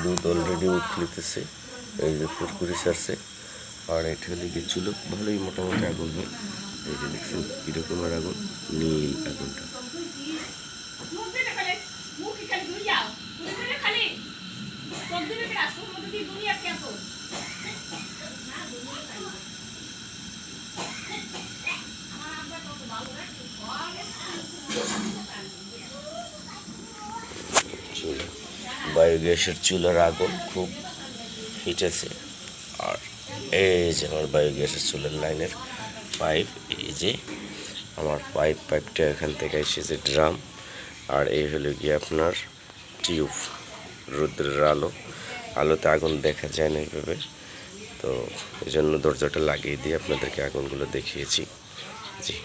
রোদ অলরেডি উঠলিতেছে, এই যে ফুরকুরি ছাড়ছে। আর এটা হলে গেছিল ভালোই মোটামুটি আগুন হয়। এই যে দেখছেন কীরকমের আগুন, নীল আগুনটা। বায়োগ্যাসের চুলার আগুন খুব হিট আছে। আর এই যে আমার বায়োগ্যাসের চুলার লাইনের পাইপ, এই যে আমার পাইপটা এখান থেকে এসেছে ড্রাম। আর এই হলো গিয়ে আপনার টিউব, রৌদ্রের আলোতে আগুন দেখা যায় না এইভাবে, তো এই জন্য দরজাটা লাগিয়ে দিয়ে আপনাদেরকে আগুনগুলো দেখিয়েছি। জি।